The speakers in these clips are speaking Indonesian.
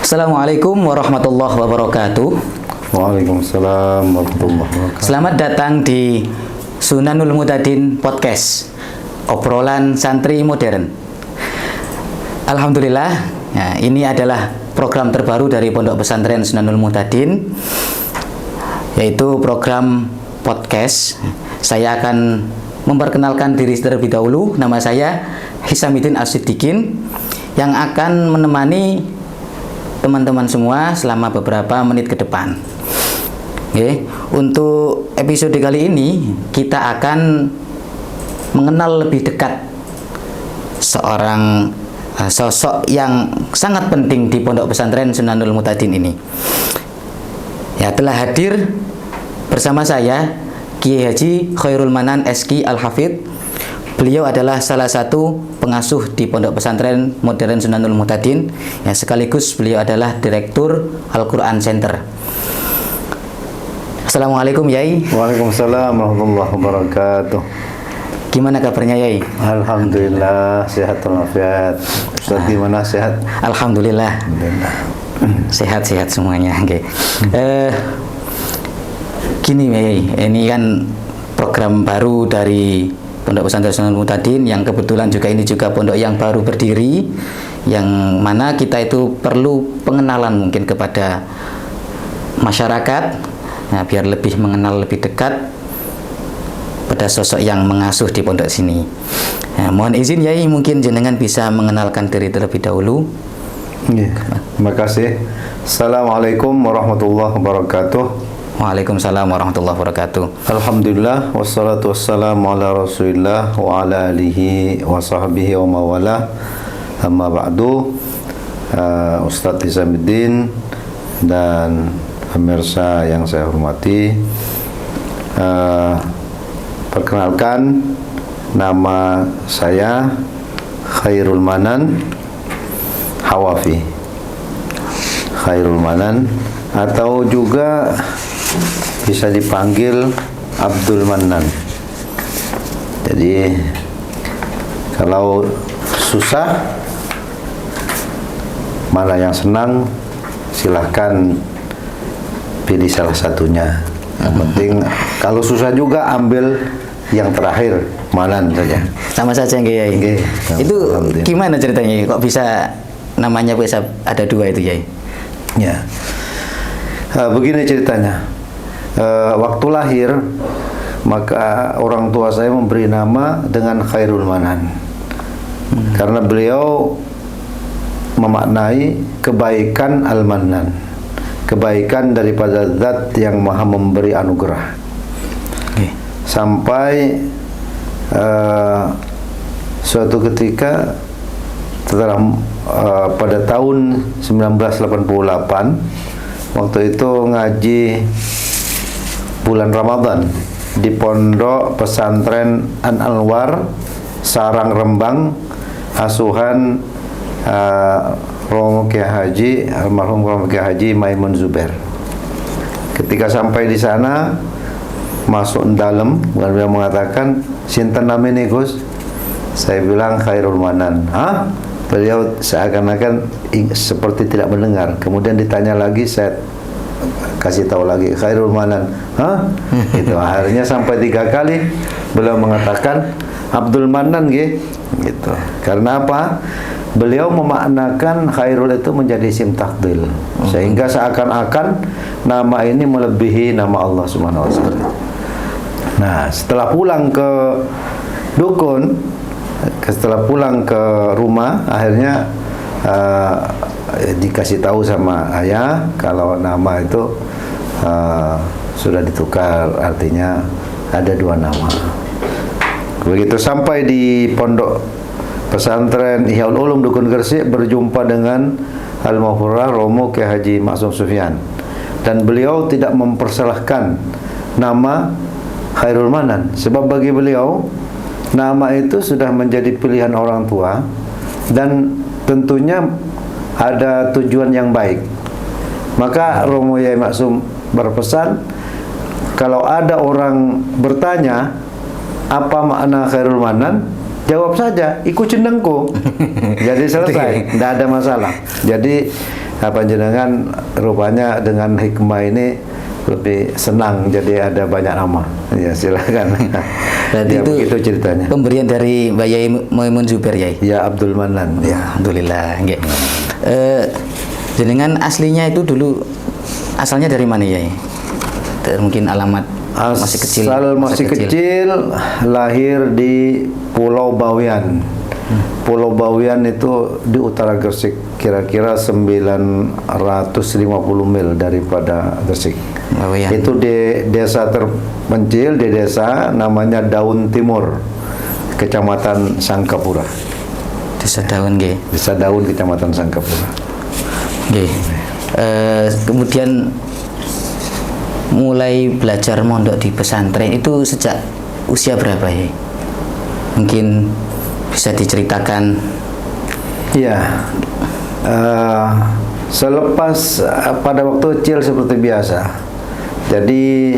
Assalamualaikum warahmatullahi wabarakatuh. Waalaikumsalam warahmatullahi wabarakatuh. Selamat datang di Sunanul Muhtadin Podcast, obrolan santri modern. Alhamdulillah, nah, ini adalah program terbaru dari Pondok Pesantren Sunanul Muhtadin, yaitu program podcast. Saya akan memperkenalkan diri terlebih dahulu. Nama saya Hisamiddin As-Siddiqin, yang akan menemani teman-teman semua selama beberapa menit ke depan. Oke, untuk episode kali ini kita akan mengenal lebih dekat seorang sosok yang sangat penting di Pondok Pesantren Sunanul Muhtadin ini. Ya, telah hadir bersama saya Kiai Haji Khairul Manan SQ Al-Hafidh. Beliau adalah salah satu pengasuh di Pondok Pesantren Modern Sunanul Muhtadin, yang sekaligus beliau adalah Direktur Al-Quran Center. Assalamualaikum Yai. Waalaikumsalam warahmatullahi wabarakatuh. Gimana kabarnya Yai? Alhamdulillah, sehat walafiat. Ustaz gimana, sehat? Alhamdulillah. Alhamdulillah. Sehat-sehat semuanya. Oke. Gini Yai, ini kan program baru dari Pondok Pesantren Sunanul Muhtadin, yang kebetulan juga ini juga pondok yang baru berdiri, yang mana kita itu perlu pengenalan mungkin kepada masyarakat, nah, biar lebih mengenal lebih dekat pada sosok yang mengasuh di pondok sini. Nah, mohon izin Yai, mungkin jenengan bisa mengenalkan diri terlebih dahulu. Terima kasih. Assalamualaikum warahmatullahi wabarakatuh. Waalaikumsalam warahmatullahi wabarakatuh. Alhamdulillah, wassalatu wassalamu ala rasulillah wa ala alihi wa sahbihi wa mawala. Amma ba'du. Ustadz Hisamiddin dan pemirsa yang saya hormati, perkenalkan, nama saya Khairul Manan Hawafi. Khairul Manan, atau juga bisa dipanggil Abdul Manan. Jadi kalau susah, mana yang senang, silahkan pilih salah satunya. Yang penting kalau susah juga ambil yang terakhir, Manan saja. Sama saja Yai. Nggih. Itu gimana ceritanya? Kok bisa namanya bisa ada dua itu Yai? Ya. Begini ceritanya. Waktu lahir, maka orang tua saya memberi nama dengan Khairul Manan, karena beliau memaknai kebaikan Al-Manan, kebaikan daripada zat yang maha memberi anugerah. Sampai suatu ketika setelah pada tahun 1988, waktu itu ngaji bulan Ramadan di Pondok Pesantren An-Anwar, Sarang Rembang, asuhan Romo Kiai Haji almarhum Romo Kiai Haji Maimun Zubair. Ketika sampai di sana, masuk dalam, beliau mengatakan, "Sinten namanya Gus?" Saya bilang Khairul Manan. "Hah?" Beliau seakan-akan seperti tidak mendengar. Kemudian ditanya lagi, saya kasih tahu lagi Khairul Manan. "Hah?" Gitu. Akhirnya sampai 3 kali beliau mengatakan Abdul Manan gitu. Karena apa? Beliau memaknakan Khairul itu menjadi isim tafdhil, sehingga seakan-akan nama ini melebihi nama Allah Subhanahu wa taala. Nah, setelah pulang ke dukun, setelah pulang ke rumah, akhirnya dikasih tahu sama ayah kalau nama itu sudah ditukar, artinya ada 2 nama. Begitu sampai di Pondok Pesantren Ihyaul Ulum Dukun Gresik, berjumpa dengan Al-Mahfurah Romo Kiai Haji Maksum Sufyan, dan beliau tidak mempersalahkan nama Khairul Manan, sebab bagi beliau nama itu sudah menjadi pilihan orang tua dan tentunya ada tujuan yang baik. Maka Romo Yai Maksum berpesan, kalau ada orang bertanya apa makna Khairul Manan, jawab saja, ikut cenengku. Jadi selesai, tidak ada masalah. Jadi panjenengan rupanya dengan hikmah ini lebih senang, jadi ada banyak nama. Ya silakan. Berarti Ya, itu begitu ceritanya. pemberian dari Mbak Yai Maimun Zubair, Yai. Ya Abdul Manan. Ya, alhamdulillah. Nggih. Jenengan aslinya itu dulu asalnya dari mana, Yai? Mungkin alamat masih kecil. Masih kecil, lahir di Pulau Bawean. Pulau Bawean itu di utara Gresik, kira-kira 950 mil daripada Gresik. Bawean. Itu di desa terpencil, di desa namanya Daun Timur, Kecamatan Sangkapura. Desa Daun, nggih. Desa Daun, Kecamatan Sangkapura. Nggih. Kemudian mulai belajar mondok di pesantren itu sejak usia berapa, ya? Mungkin bisa diceritakan. Iya. Selepas pada waktu kecil seperti biasa. Jadi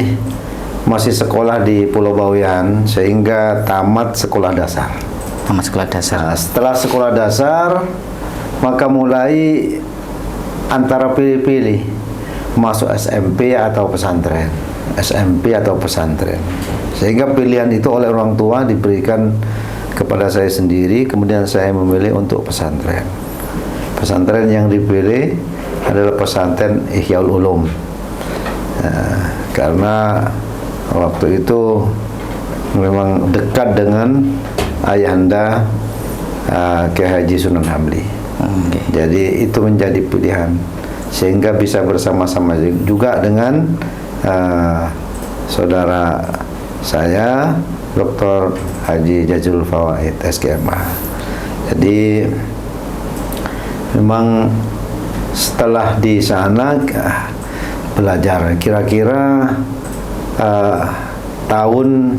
masih sekolah di Pulau Bawean sehingga tamat sekolah dasar. Tamat sekolah dasar. Nah, setelah sekolah dasar maka mulai antara pilih-pilih masuk SMP atau pesantren. SMP atau pesantren. Sehingga pilihan itu oleh orang tua diberikan kepada saya sendiri, kemudian saya memilih untuk pesantren. Pesantren yang dipilih adalah pesantren Ihyaul Ulum. Karena waktu itu memang dekat dengan ayahanda Kiai Haji Sunan Hamdi. Okay. Jadi itu menjadi pilihan, sehingga bisa bersama-sama juga dengan saudara saya Dr. Haji Jazilul Fawaid SKMA. Jadi memang setelah di sana belajar kira-kira tahun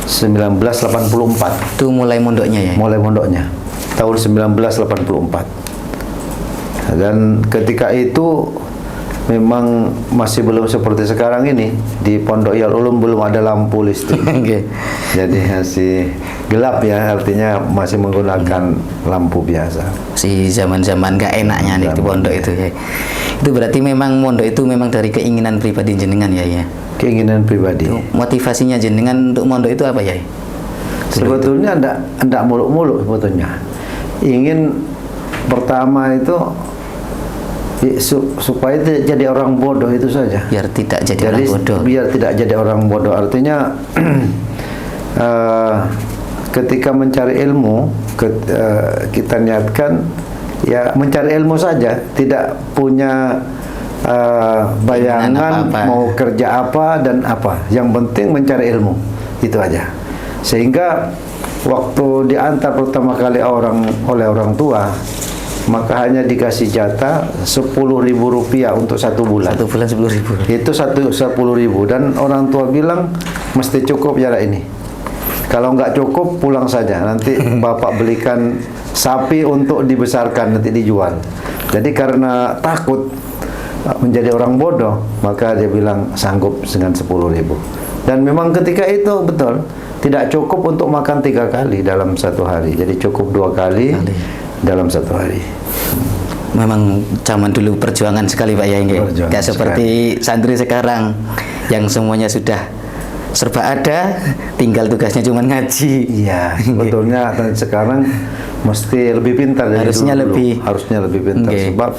1984 itu mulai mondoknya, ya? mulai mondoknya tahun 1984. Dan ketika itu memang masih belum seperti sekarang ini. Di Pondok Ihyaul Ulum belum ada lampu listrik. Okay. Jadi masih gelap, ya, artinya masih menggunakan lampu biasa. Si zaman-zaman gak enaknya nih di pondok itu, ya. Itu berarti memang mondok itu memang dari keinginan pribadi jenengan, ya, ya. Keinginan pribadi. Itu motivasinya jenengan untuk mondok itu apa, ya? Sebetulnya enggak muluk-muluk sebetulnya. Ingin pertama itu supaya tidak jadi orang bodoh, itu saja. Biar tidak jadi orang bodoh. Biar tidak jadi orang bodoh. Artinya ketika mencari ilmu, kita niatkan ya mencari ilmu saja, tidak punya bayangan mau kerja apa dan apa. Yang penting mencari ilmu, itu aja. Sehingga waktu diantar pertama kali oleh orang tua, maka hanya dikasih jatah 10.000 rupiah untuk 1 bulan. 1 bulan 10.000. Itu 10.000, dan orang tua bilang mesti cukup jarak ini. Kalau nggak cukup pulang saja. Nanti bapak belikan sapi untuk dibesarkan, nanti dijual. Jadi karena takut menjadi orang bodoh, maka dia bilang sanggup dengan 10.000. Dan memang ketika itu betul tidak cukup untuk makan 3 kali dalam 1 hari. Jadi cukup 2 kali dalam 1 hari. Memang zaman dulu perjuangan sekali, Pak, ya, nggak seperti santri sekarang yang semuanya sudah serba ada, tinggal tugasnya cuma ngaji. Iya, sebetulnya sekarang mesti lebih pintar dari harusnya dulu. Harusnya lebih pintar, sebab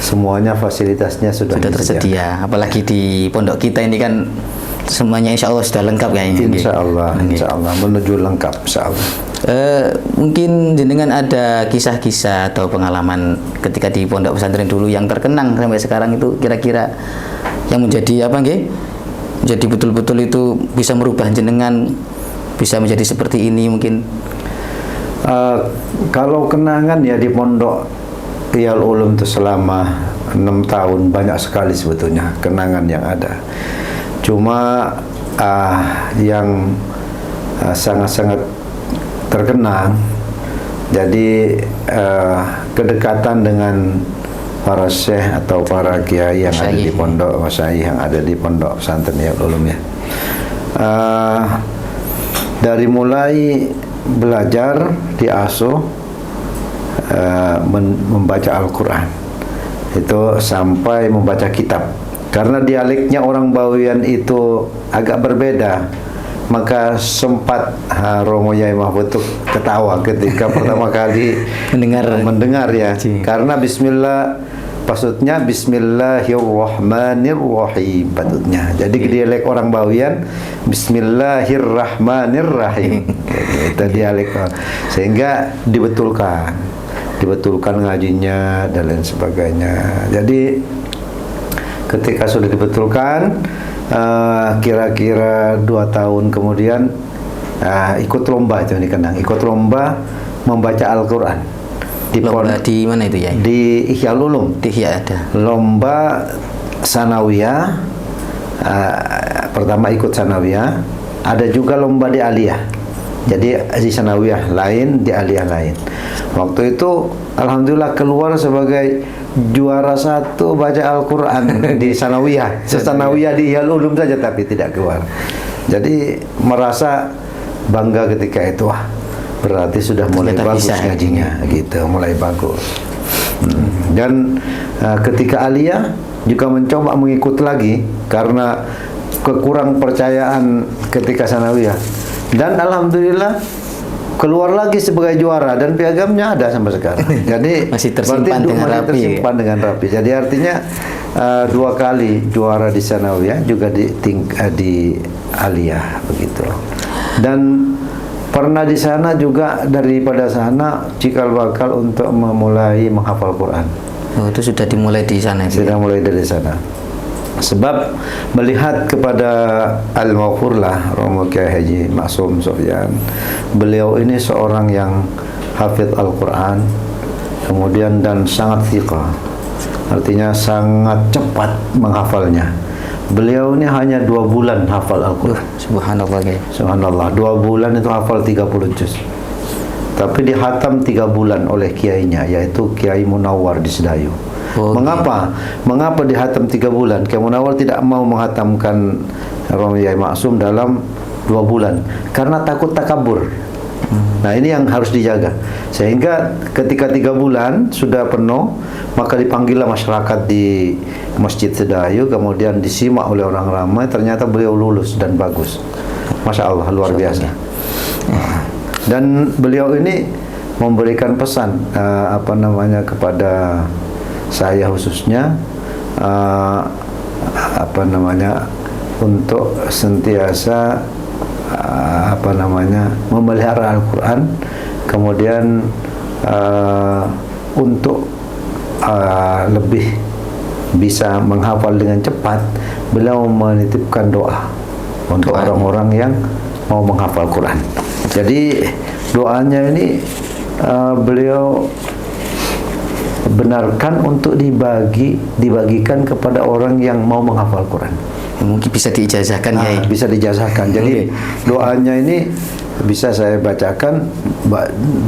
semuanya fasilitasnya sudah tersedia. Apalagi di pondok kita ini kan semuanya insya Allah sudah lengkap, ya. Insya Allah menuju lengkap, insya Allah. Mungkin jenengan ada kisah-kisah atau pengalaman ketika di pondok pesantren dulu yang terkenang sampai sekarang itu, kira-kira yang menjadi apa, nggih? Jadi betul-betul itu bisa merubah jenengan, bisa menjadi seperti ini mungkin. Kalau kenangan ya di pondok Ihyaul Ulum itu selama 6 tahun banyak sekali sebetulnya kenangan yang ada. Cuma yang sangat-sangat terkenang, jadi kedekatan dengan para syekh atau para kiai yang ada di pondok, masyayikh yang ada di pondok pesantren Ihyaul Ulum, ya. Dari mulai belajar diasuh membaca Al-Quran, Itu sampai membaca kitab. Karena dialeknya orang Bawean itu agak berbeda, maka sempat Romo Yai Mahfud itu ketawa ketika pertama kali mendengar ya. Karena maksudnya Bismillahirrahmanirrahim patutnya. Jadi dialek orang Bawean Bismillahirrahmanirrahim. Itu dialek, sehingga dibetulkan ngajinya dan lain sebagainya. Jadi ketika sudah dibetulkan, kira-kira 2 tahun kemudian ikut lomba itu dikenang, ikut lomba membaca Al-Quran lomba di mana itu ya? Di Ihya Ulum. Di Ihya ada lomba sanawiyah. Pertama ikut sanawiyah, ada juga lomba di aliyah. Jadi di sanawiyah lain, di aliyah lain. Waktu itu alhamdulillah keluar sebagai juara 1 baca Al-Quran di sanawiyah. Sanawiyah di Ihya Ulum saja, tapi tidak keluar. Jadi merasa bangga ketika itu. Wah, berarti sudah mulai bagus ngajinya gitu, mulai bagus. Dan ketika aliyah juga mencoba mengikut lagi karena kekurang percayaan ketika sanawiyah. Dan alhamdulillah keluar lagi sebagai juara dan piagamnya ada sampai sekarang. Jadi masih tersimpan dengan rapi. Jadi artinya 2 kali juara di sanawiyah, juga di aliyah begitu. Dan pernah di sana juga, daripada sana cikal bakal untuk memulai menghafal Quran. Oh, itu sudah dimulai di sana. Sudah mulai dari sana. Sebab melihat kepada Al-Maghfurlah Romo Kiai Haji Maksum Sofyan, beliau ini seorang yang hafidh Al-Quran, kemudian dan sangat thiqah, artinya sangat cepat menghafalnya. Beliau ini hanya 2 bulan hafal Al-Quran. Subhanallah. Subhanallah, 2 bulan itu hafal 30 juz. Tapi dihatam 3 bulan oleh kiainya, yaitu Kiai Munawar di Sedayu. Mengapa dihatam 3 bulan? Kiai Munawar tidak mau menghatamkan Romo Yai Maksum dalam 2 bulan karena takut takabur. Nah, ini yang harus dijaga. Sehingga ketika 3 bulan sudah penuh, maka dipanggillah masyarakat di Masjid Sedayu, kemudian disimak oleh orang ramai. Ternyata beliau lulus dan bagus. Masya Allah, luar biasa. Dan beliau ini memberikan pesan kepada saya khususnya, untuk sentiasa memelihara Al-Quran, kemudian untuk lebih bisa menghafal dengan cepat. Beliau menitipkan doa untuk orang-orang yang mau menghafal Quran. Jadi doanya ini beliau benarkan untuk dibagikan kepada orang yang mau menghafal Quran. Mungkin bisa diijazahkan ya. Bisa dijazahkan. Jadi doanya ini bisa saya bacakan.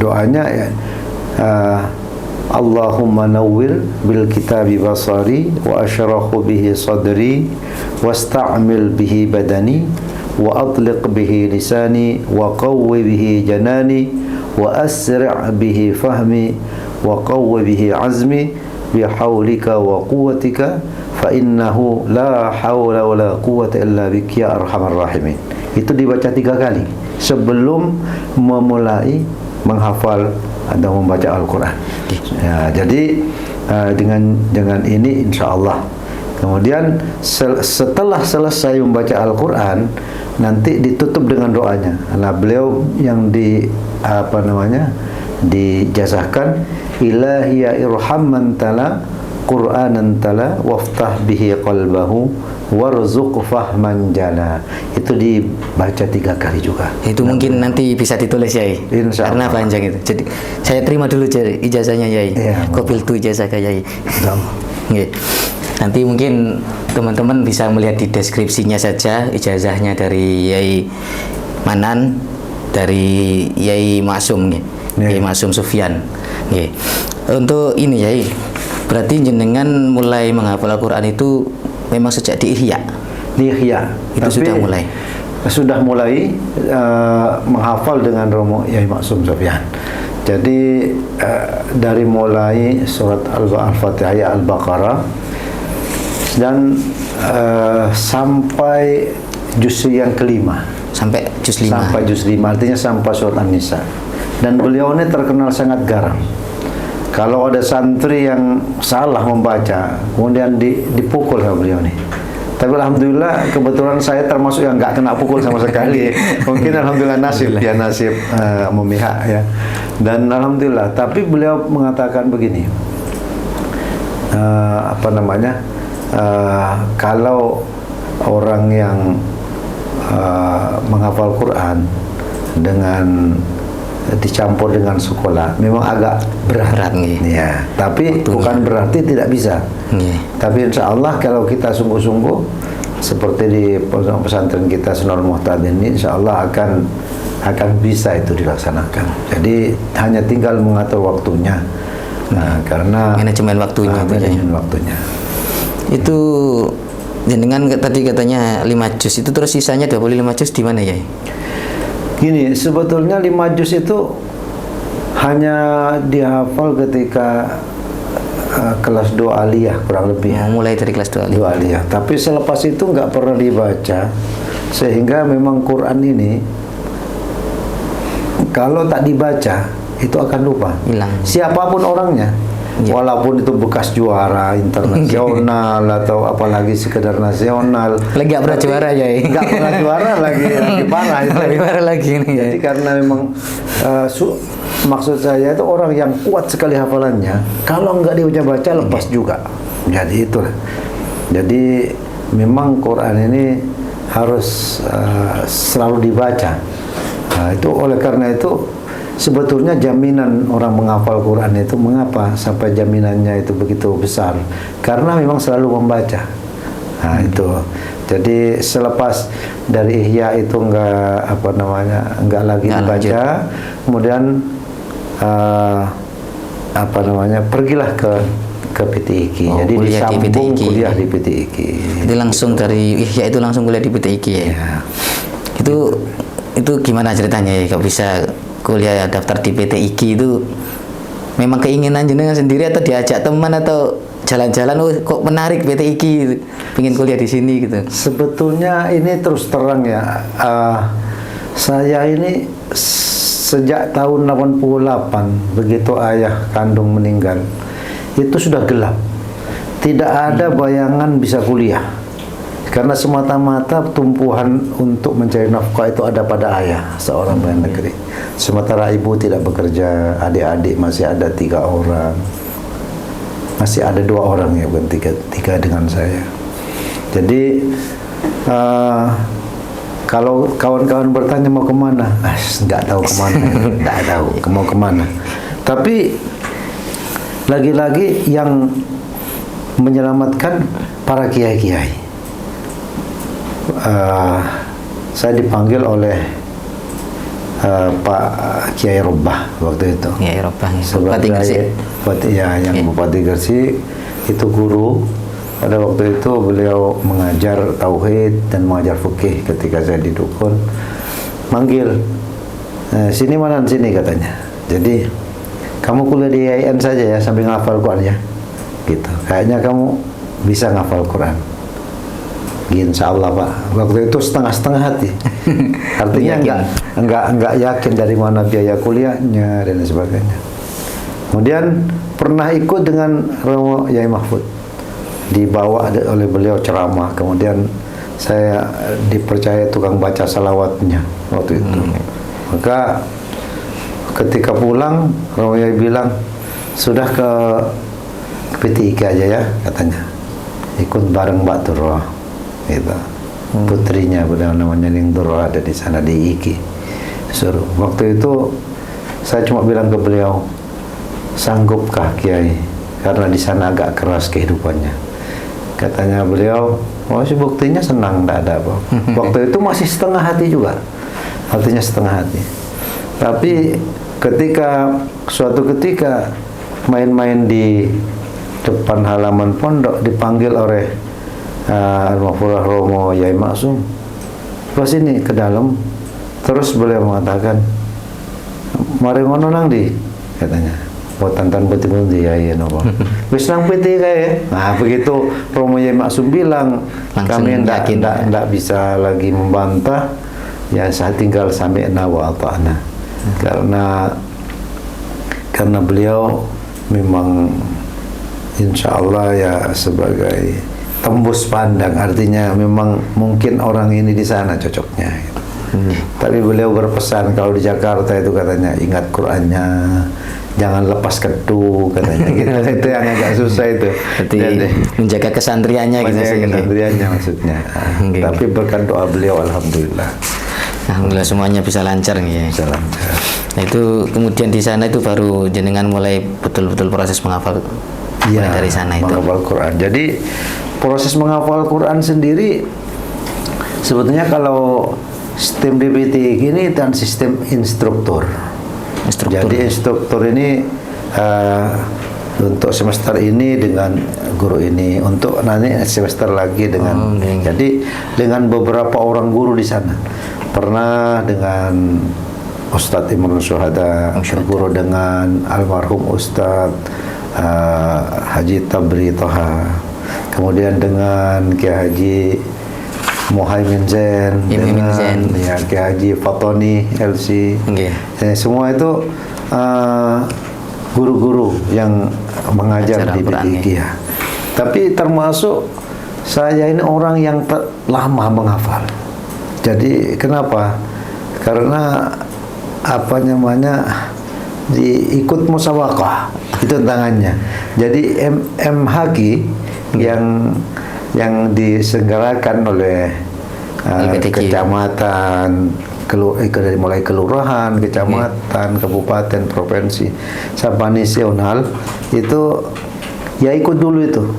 Doanya ya, Allahumma nawwir bil kitabi basari wa asyrahu bihi sadri wasta'mil bihi badani wa atliq bihi lisani wa qawwi bihi janani wa asri' bihi fahmi wa qawwi bihi azmi bihaulika wa quwwatika fa innahu la hawla wa la quwwata illa bika ya arhamar rahimin. Itu dibaca 3 kali sebelum memulai menghafal atau membaca Al-Quran. Ya, jadi dengan ini insyaallah kemudian setelah selesai membaca Al-Quran nanti ditutup dengan doanya. Nah, beliau yang dijazahkan, ilahi ya irham man tala Qur'anan tala waftah bihi qalbahu warzuq fahman jala. Itu dibaca 3 kali juga. Itu mungkin nanti bisa ditulis Yai. Karena panjang itu. Jadi saya terima dulu ijazahnya Yai. Kopil tu ijazah ke Yai. Okay. Nanti mungkin teman-teman bisa melihat di deskripsinya saja ijazahnya dari Yai Manan, dari Yai Maksum Yai Maksum Sofyan. Untuk ini Yai, berarti jenengan mulai menghafal Al-Quran itu memang sejak di Ihya? Di Ihya. Itu tapi sudah mulai menghafal dengan Romo Yai Maksum Sofyan. Jadi dari mulai surat Al-Fatihah ayat Al-Baqarah dan sampai juz yang kelima. Sampai juz 5. Sampai juz 5, artinya sampai surat An-Nisa. Dan beliau ini terkenal sangat garang. Kalau ada santri yang salah membaca, kemudian dipukul sama beliau nih. Tapi alhamdulillah kebetulan saya termasuk yang nggak kena pukul sama sekali. Mungkin alhamdulillah nasib ya, nasib memihak ya. Dan alhamdulillah. Tapi beliau mengatakan begini, kalau orang yang menghafal Quran dengan dicampur dengan sekolah memang agak berat ya, tapi bukan berarti tidak bisa. Tapi insya Allah kalau kita sungguh-sungguh seperti di pondok pesantren kita Sunnahul Muhtadin ini, insya Allah akan bisa itu dilaksanakan. Jadi hanya tinggal mengatur waktunya. Nah, karena manajemen waktunya, waktunya. Itu dengan tadi katanya 5 juz itu, terus sisanya 25 juz di mana ya? Gini, sebetulnya 5 juz itu hanya dihafal ketika kelas 2 aliyah kurang lebih. Mulai dari kelas 2 aliyah. Tapi selepas itu nggak pernah dibaca, sehingga memang Quran ini kalau tak dibaca itu akan lupa. Hilang. Siapapun orangnya. Walaupun itu bekas juara internasional atau apalagi sekedar nasional. Lagi nggak pernah juara ya? Nggak pernah juara lagi parah itu. Lebih parah lagi ini. Jadi karena memang maksud saya itu orang yang kuat sekali hafalannya, kalau nggak dibaca lepas juga. Jadi itulah. Jadi memang Quran ini harus selalu dibaca. Nah, itu oleh karena itu sebetulnya jaminan orang menghafal Quran itu, mengapa sampai jaminannya itu begitu besar? Karena memang selalu membaca. Nah, itu. Jadi selepas dari Ihya itu enggak lagi dibaca, kemudian pergilah ke PTIQ. Jadi disambung kuliah di PTIQ. Jadi langsung dari Ihya itu langsung kuliah di PTIQ ya. Itu gimana ceritanya ya, kok bisa kuliah daftar di PTIQ itu? Memang keinginan jenengan sendiri atau diajak teman atau jalan-jalan, kok menarik PTIQ, pengen kuliah di sini gitu? Sebetulnya ini terus terang ya, saya ini sejak tahun 88 begitu ayah kandung meninggal itu sudah gelap, tidak ada bayangan bisa kuliah. Karena semata-mata tumpuhan untuk mencari nafkah itu ada pada ayah, seorang pegawai negeri. Sementara ibu tidak bekerja, adik-adik masih ada 3 orang. Masih ada 2 orang ya, bukan 3 dengan saya. Jadi kalau kawan-kawan bertanya mau kemana, nggak tahu kemana, nggak tahu mau kemana. Tapi lagi-lagi yang menyelamatkan para kiai-kiai. Saya dipanggil oleh Pak Kiai Robah waktu itu. Kiai Robah, Bupati Gresik. Yang Bupati Gresik itu guru. Pada waktu itu beliau mengajar tauhid dan mengajar fikih ketika saya di dukun. Manggil, sini mana sini katanya. Jadi kamu kuliah di IAIN saja ya sambil ngafal Quran ya. Gitu. Kayaknya kamu bisa ngafal Quran. Insya Allah Pak. Waktu itu setengah-setengah hati. Artinya enggak yakin dari mana biaya kuliahnya dan sebagainya. Kemudian pernah ikut dengan Romo Yai Mahfud, dibawa oleh beliau ceramah. Kemudian saya dipercaya tukang baca salawatnya waktu itu. Maka ketika pulang Romo Yai bilang, sudah ke PTIQ aja ya katanya, ikut bareng Mbak Turroh gitu. Putrinya namanya Ning Turroh ada di sana di IKI. Suruh. Waktu itu saya cuma bilang ke beliau, sanggupkah Kiai, karena di sana agak keras kehidupannya. Katanya beliau, sih buktinya senang, tidak ada apa. Waktu itu masih setengah hati juga, artinya setengah hati. Tapi suatu ketika main-main di depan halaman pondok, dipanggil oleh Al-Mahfurah Romo Yai Maksum, ke sini ke dalam. Terus beliau mengatakan, mari ngono nang di katanya. Tantan peti pun dia ya nopo. Wis nang peti kae. Nah, begitu Romo Yai Maksum bilang Langsung kami yakin, ndak bisa lagi membantah, ya saya tinggal sami'na wa ata'na. Karena beliau memang insya Allah ya sebagai tembus pandang, artinya memang mungkin orang ini di sana cocoknya gitu. Tapi beliau berpesan kalau di Jakarta itu katanya ingat Qur'annya, jangan lepas kedu katanya gitu. Itu yang agak susah itu. Jadi menjaga kesantriannya gitu. Menjaga kesantriannya maksudnya. Tapi berkat doa beliau alhamdulillah. Alhamdulillah semuanya bisa lancar nih ya. Bisa lancar. Nah itu kemudian di sana itu baru jenengan mulai betul-betul proses menghafal. Iya, dari sana itu. Menghafal Quran. Jadi proses menghafal Quran sendiri sebetulnya kalau sistem DPT ini dan sistem instruktur. Jadi instruktur ini untuk semester ini dengan guru ini, untuk nanti semester lagi dengan. Jadi dengan beberapa orang guru di sana. Pernah dengan Ustadz Imrul Syuhada, berguru dengan almarhum Ustadz Haji Tabri Toha, kemudian dengan Kiai Haji Muhaimin Zain, dengan ya, Kiai Haji Fatoni LC. Semua itu guru-guru yang mengajar di PTIQ ya. Tapi termasuk saya ini orang yang lama menghafal. Jadi kenapa? Karena apa namanya diikut musabaqah itu tangannya. Jadi MHQ yang diselenggarakan oleh kecamatan, dari mulai kelurahan, kecamatan, kabupaten, provinsi, sampai nasional itu ya ikut dulu itu.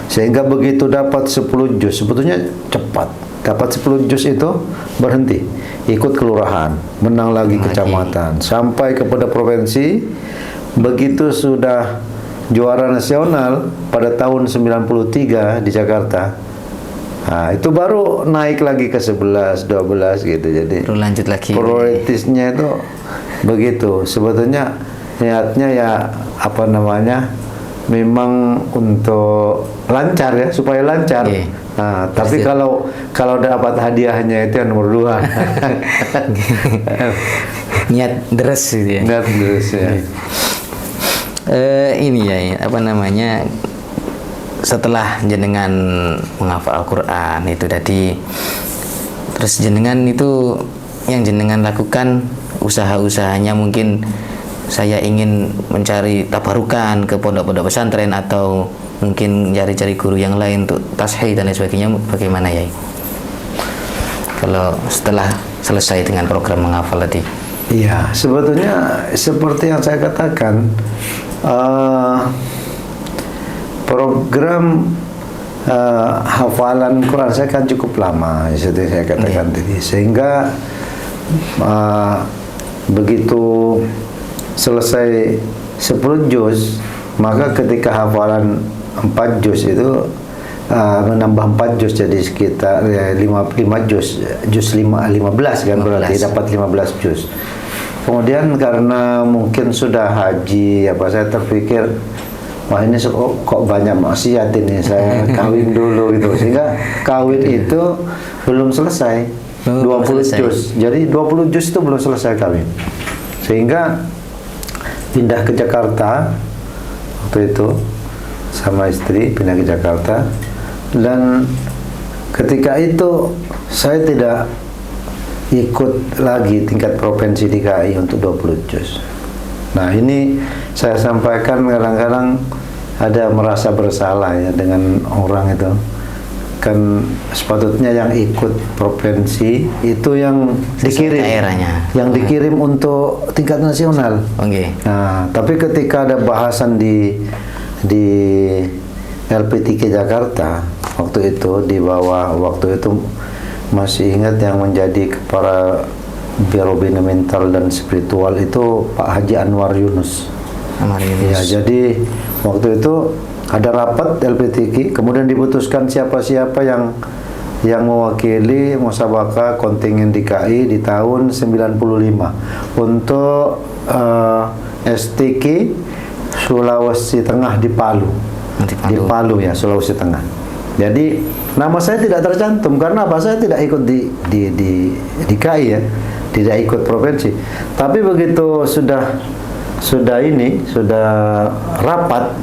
Sehingga begitu dapat 10 juz, sebetulnya cepat. Dapat 10 juz itu berhenti, ikut kelurahan, menang lagi kecamatan, sampai kepada provinsi. Begitu sudah juara nasional pada tahun 93 di Jakarta, nah, itu baru naik lagi ke 11, 12 gitu. Jadi lanjut lagi. Prioritasnya itu begitu. Sebetulnya niatnya ya apa namanya, memang untuk lancar ya, supaya lancar. Nah, tapi kalau dapat hadiahnya itu yang nomor 2. Niat deres gitu ya. Niat deres ya. Ini ya, apa namanya, setelah jenengan menghafal Al-Quran itu tadi, terus jenengan itu yang jenengan lakukan usaha-usahanya, mungkin saya ingin mencari tabarukan ke pondok-pondok pesantren atau mungkin cari-cari guru yang lain untuk tashih dan lain sebagainya, bagaimana ya? Kalau setelah selesai dengan program menghafal tadi. Iya, sebetulnya seperti yang saya katakan, program hafalan Quran saya kan cukup lama, seperti saya katakan tadi, sehingga begitu selesai 10 juz, maka ketika hafalan 4 juz itu menambah 4 juz jadi sekitar 5 juz 15 kan, berarti dapat 15 juz. Kemudian karena mungkin sudah haji saya terpikir, wah ini kok banyak maksiat ini, saya kawin dulu gitu. Sehingga kawin itu belum selesai 20 juz. Jadi 20 juz itu belum selesai kawin. Sehingga pindah ke Jakarta waktu itu sama istri, pindah ke Jakarta, dan ketika itu saya tidak ikut lagi tingkat provinsi DKI untuk 20 juz. Nah, ini saya sampaikan, kadang-kadang ada merasa bersalah ya dengan orang itu. Kan sepatutnya yang ikut provinsi itu yang dikirim, yang dikirim untuk tingkat nasional. Nah, tapi ketika ada bahasan di LPTK Jakarta waktu itu, di bawah waktu itu masih ingat yang menjadi kepala Biro Bina Mental dan Spiritual itu Pak Haji Anwar Yunus. Ya, jadi waktu itu ada rapat LPTK, kemudian diputuskan siapa-siapa yang mewakili musabaqah kontingen DKI di tahun 95 untuk STQ Sulawesi Tengah di Palu. Di Palu ya, Sulawesi Tengah. Jadi nama saya tidak tercantum karena apa? Saya tidak ikut di DKI ya, tidak ikut provinsi. Tapi begitu sudah rapat,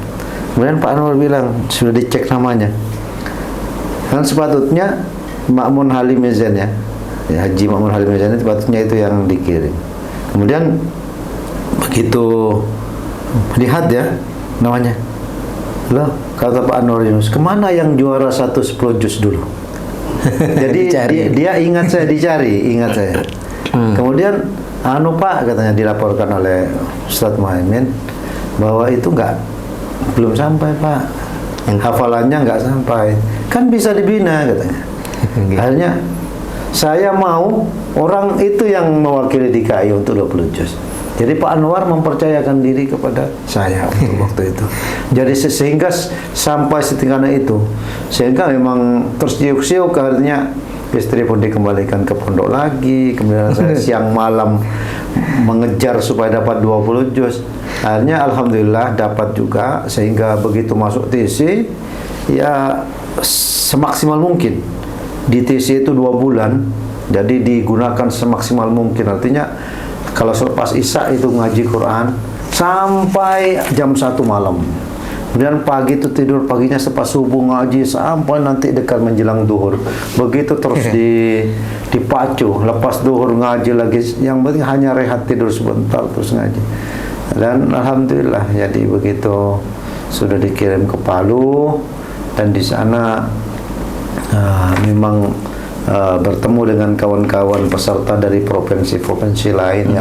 kemudian Pak Anwar bilang sudah dicek namanya. Kan sepatutnya Ma'mun Halim Mizan ya, Haji Ma'mun Halim Mizan sepatutnya itu yang dikirim. Kemudian begitu lihat ya namanya, loh kata Pak Anwar Yunus, kemana yang juara 1 10 juz dulu? Jadi dia ingat saya, ingat saya. Kemudian Pak katanya dilaporkan oleh Ustadz Muhaimin bahwa itu belum sampai Pak, hafalannya nggak sampai, kan bisa dibina katanya. Akhirnya saya mau orang itu yang mewakili DKI untuk 20 juz. Jadi Pak Anwar mempercayakan diri kepada saya untuk waktu itu. Jadi sehingga sampai setingkatnya itu, sehingga memang terus siuk-siuk, akhirnya istri pun dikembalikan ke pondok lagi. Kemudian saya siang malam mengejar supaya dapat 20 juz. Akhirnya alhamdulillah dapat juga, sehingga begitu masuk TC ya semaksimal mungkin. Di TC itu 2 bulan, jadi digunakan semaksimal mungkin. Artinya kalau selepas Isya itu ngaji Quran sampai jam 1 malam. Kemudian pagi itu tidur, paginya selepas subuh ngaji sampai nanti dekat menjelang duhur. Begitu terus dipacu. Lepas duhur ngaji lagi. Yang penting hanya rehat tidur sebentar terus ngaji. Dan alhamdulillah jadi begitu sudah dikirim ke Palu, dan di sana memang bertemu dengan kawan-kawan peserta dari provinsi-provinsi lain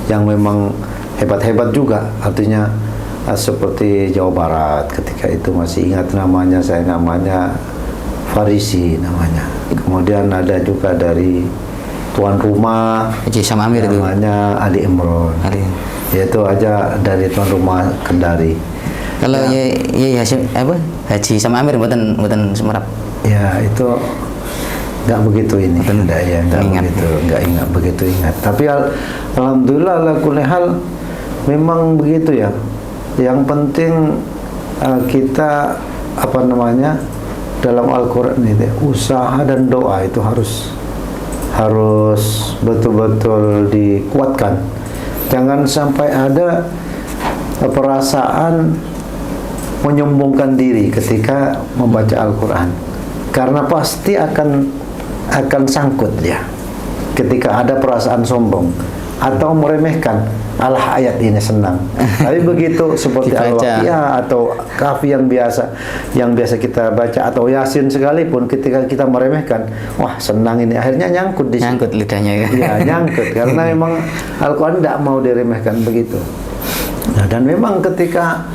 yang memang hebat-hebat juga. Artinya seperti Jawa Barat ketika itu, masih ingat namanya, saya namanya Farisi namanya. Kemudian ada juga dari tuan rumah Haji Sama Amir itu namanya Ali Imron, yaitu aja dari tuan rumah Kendari. Kalau ya Haji Sama Amir buatan Semerap. Ya itu nggak begitu ini, nggak begitu ingat. Tapi alhamdulillah ala kulli hal memang begitu ya. Yang penting kita dalam Al-Quran ini usaha dan doa itu harus betul-betul dikuatkan. Jangan sampai ada perasaan menyombongkan diri ketika membaca Al-Quran, karena pasti akan sangkut ya ketika ada perasaan sombong atau meremehkan. Alah ayat ini senang. Tapi begitu seperti Al-Waqiah atau Kahfi yang biasa kita baca, atau Yasin sekalipun, ketika kita meremehkan, wah senang ini, akhirnya nyangkut lidahnya ya. Ya nyangkut karena memang Al-Quran tidak mau diremehkan begitu. Nah, dan memang ketika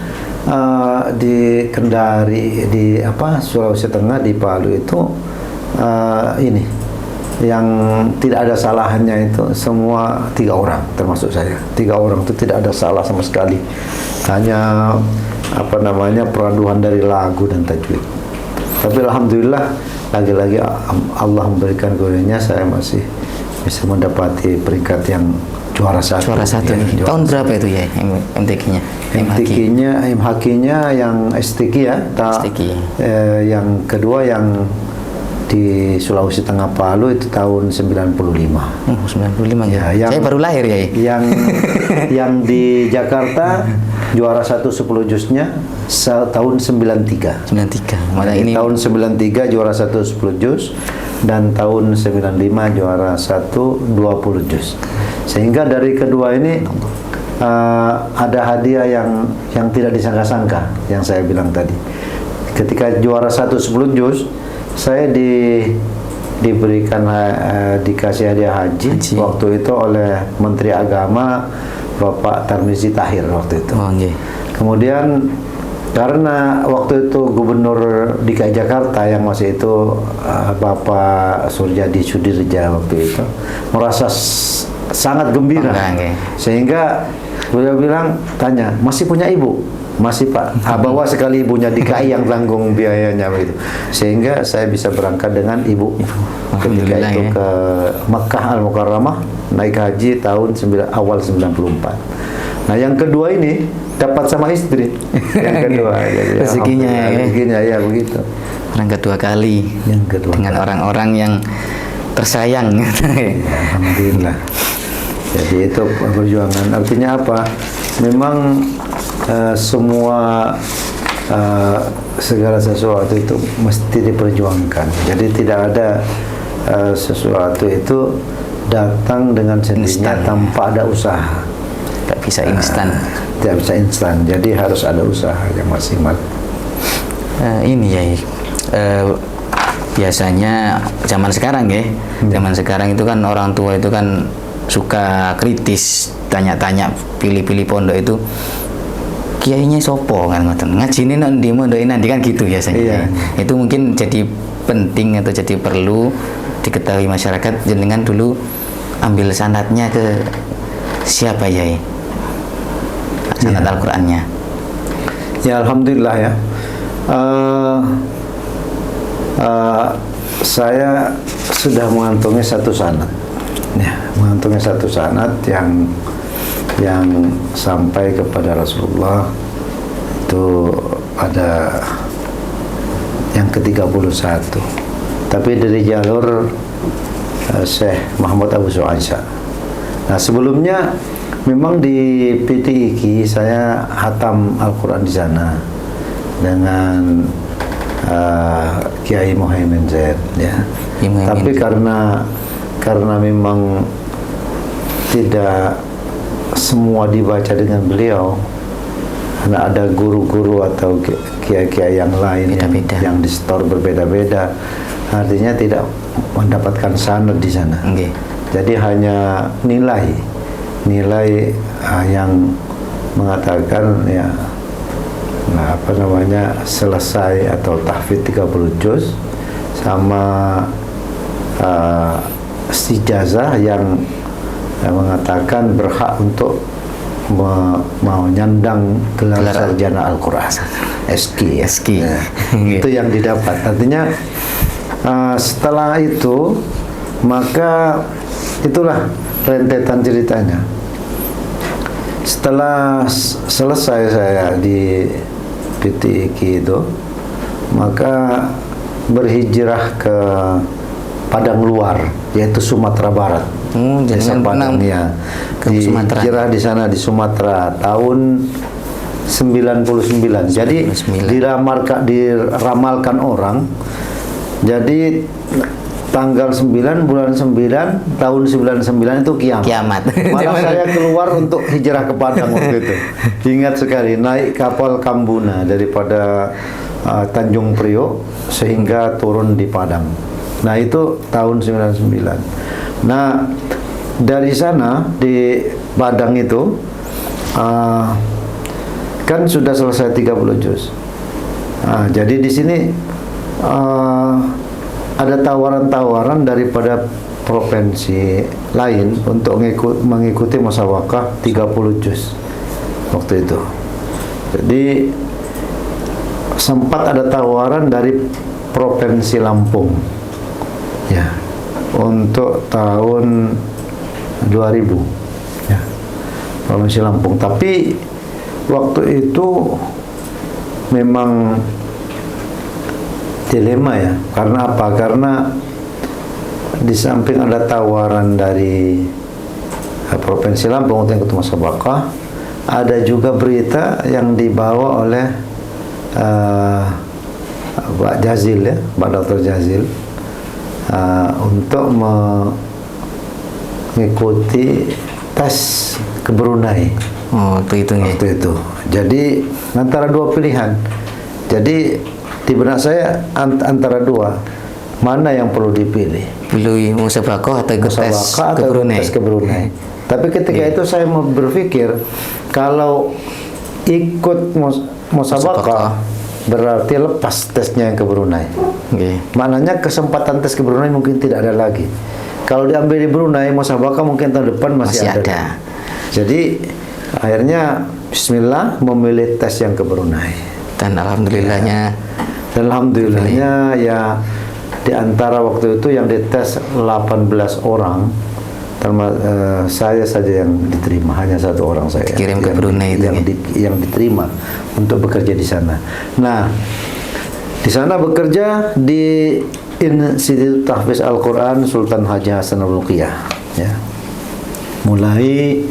di Kendari, di Sulawesi Tengah, di Palu itu ini yang tidak ada salahnya itu semua 3 orang, termasuk saya. 3 orang itu tidak ada salah sama sekali, hanya peraduan dari lagu dan tajwid. Tapi alhamdulillah lagi-lagi Allah memberikan kurnianya, saya masih bisa mendapati peringkat yang juara 1. Ya, tahun berapa itu ya MTQ-nya? MHQ-nya yang STQ ya. Yang kedua yang di Sulawesi Tengah Palu itu tahun 95. 95 ya. Saya baru lahir ya. Yang di Jakarta juara 1 10 juznya tahun 93. Ini tahun 93 juara 1 10 juz, dan tahun 95 juara 1 20 juz. Sehingga dari kedua ini ada hadiah yang tidak disangka-sangka, yang saya bilang tadi. Ketika juara 1 10 juz, saya diberikan dikasih hadiah haji waktu itu oleh Menteri Agama Bapak Tarmizi Tahir waktu itu. Kemudian karena waktu itu Gubernur DKI Jakarta yang masih itu Bapak Surjadi Sudirja waktu itu merasa sangat gembira, sehingga beliau tanya, masih punya ibu? Masih Pak, bawa sekali ibunya DKI yang tanggung biayanya begitu. Sehingga saya bisa berangkat dengan ibu ketika itu ke Makkah Al-Mukarramah naik haji tahun awal 94. Nah yang kedua ini dapat sama istri. Yang kedua, jadi Rezekinya ya. rezekinya ya begitu. Orang kedua kali Yang kedua dengan orang-orang yang tersayang. Alhamdulillah. Jadi itu perjuangan. Artinya apa? Memang semua segala sesuatu itu mesti diperjuangkan. Jadi tidak ada sesuatu itu datang dengan sendirinya tanpa ada usaha. Gak bisa instan. Tidak bisa instan. Jadi harus ada usaha yang maksimal. Ini ya, biasanya zaman sekarang ya, zaman sekarang itu kan orang tua itu kan suka kritis, tanya-tanya, pilih-pilih pondok itu kiainya sopo kan ngoten, ngajine nek ndi mondoke nanti kan gitu biasanya. Iya. Itu mungkin jadi penting atau jadi perlu diketahui masyarakat, jenengan dulu ambil sanadnya ke siapa ya? Sanad Al-Qur'annya. Ya alhamdulillah ya. Saya sudah mengantongi satu sanad. Ya, mengantongi satu sanad yang sampai kepada Rasulullah itu ada yang ke-31. Tapi dari jalur Syekh Muhammad Abu Su'aisha. Nah, sebelumnya memang di PTIQ saya hatam Al-Qur'an di sana dengan Kiai Muhaimin Zaid ya. Tapi karena memang tidak semua dibaca dengan beliau, karena ada guru-guru atau kiai-kiai yang lain yang di store berbeda-beda, artinya tidak mendapatkan sanad di sana. Jadi hanya nilai yang mengatakan ya selesai atau tahfidz 30 juz sama istijazah yang mengatakan berhak untuk mau nyandang gelar sarjana Al-Quran SQ. Nah, itu yang didapat. Artinya setelah itu maka itulah rentetan ceritanya. Setelah selesai saya di PTIQ itu, maka berhijrah ke Padang Luar, yaitu Sumatera Barat. Desa Padang ya. Hijrah di sana di Sumatera tahun 99. Jadi diramalkan orang. Jadi tanggal 9 bulan 9 tahun 99 itu kiamat. Malah saya keluar untuk hijrah ke Padang waktu itu. Ingat sekali, naik kapal Kambuna daripada Tanjung Priok sehingga turun di Padang. Nah, itu tahun 99. Nah, dari sana di Padang itu kan sudah selesai 30 juz. Jadi di sini ada tawaran-tawaran daripada provinsi lain untuk mengikuti musyawarah 30 juz waktu itu. Jadi sempat ada tawaran dari provinsi Lampung ya untuk tahun 2000 ya, provinsi Lampung. Tapi waktu itu memang dilema ya. Karena apa? Karena di samping ada tawaran dari provinsi Lampung untuk ikut musyawarah, ada juga berita yang dibawa oleh Pak Jazil ya, Pak Dr. Jazil, untuk mengikuti tes ke Brunei. Waktu itu. Jadi antara dua pilihan. Jadi di benak saya antara dua, mana yang perlu dipilih? Pilih musyawarah atau ikut tes ke Brunei. Tapi ketika itu saya mau berpikir, kalau ikut musyawarah berarti lepas tesnya yang ke Brunei. Maknanya kesempatan tes ke Brunei mungkin tidak ada lagi. Kalau diambil di Brunei, musyawarah mungkin tahun depan masih ada. Jadi akhirnya Bismillah memilih tes yang ke Brunei. Dan alhamdulillahnya ya di antara waktu itu yang dites 18 orang Saya saja yang diterima, hanya satu orang saya Dikirim ke Brunei itu yang diterima untuk bekerja di sana. Nah, di sana bekerja di Institut Tahfiz Al-Quran Sultan Haji Hasan Al-Bolkiah, ya. Mulai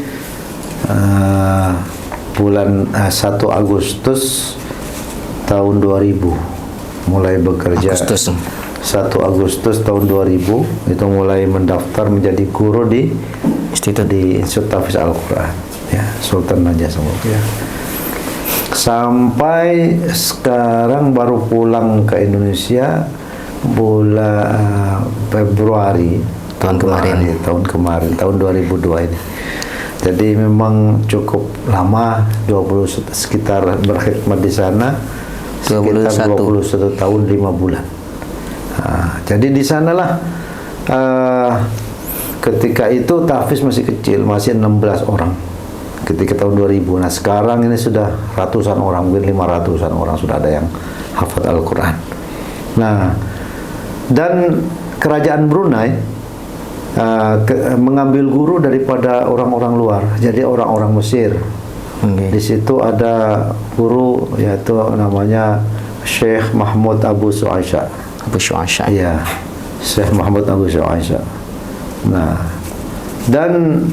bulan 1 Agustus tahun 2000 mulai bekerja. 1 Agustus tahun 2000 itu mulai mendaftar menjadi guru di Institut Tahfiz Al-Quran, ya, Sultan Haji Hasan Al-Bolkiah. Sampai sekarang baru pulang ke Indonesia bulan Februari tahun kemarin tahun 2002 ini. Jadi memang cukup lama, sekitar berkhidmat di sana sekitar 21 tahun 5 bulan. Jadi di sanalah ketika itu tahfiz masih kecil, masih 16 orang ketika tahun 2000. Nah, sekarang ini sudah ratusan orang, mungkin 500-an orang sudah ada yang hafal Al-Quran. Nah, dan kerajaan Brunei mengambil guru daripada orang-orang luar, jadi orang-orang Mesir. Di situ ada guru, yaitu namanya Syekh Mahmud Abu Su'aisha. Iya, Syekh Mahmud Abu Su'aisha. Nah, dan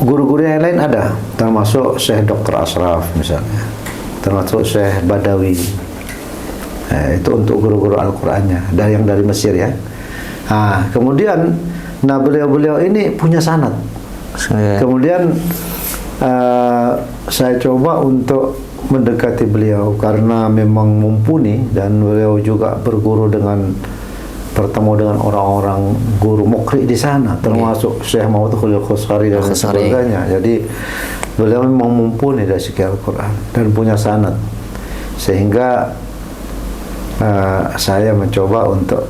guru-guru yang lain ada, termasuk Syekh Dr. Ashraf misalnya, termasuk Syekh Badawi. Itu untuk guru-guru Al-Qurannya, yang dari Mesir, ya. Kemudian, beliau-beliau ini punya sanad. Kemudian saya coba untuk mendekati beliau karena memang mumpuni, dan beliau juga bertemu dengan orang-orang guru mukri di sana, termasuk Syekh Muhammad Khalil Khosari dan sebagainya. Jadi beliau memang mumpuni dari segi Al-Quran dan punya sanad, sehingga saya mencoba untuk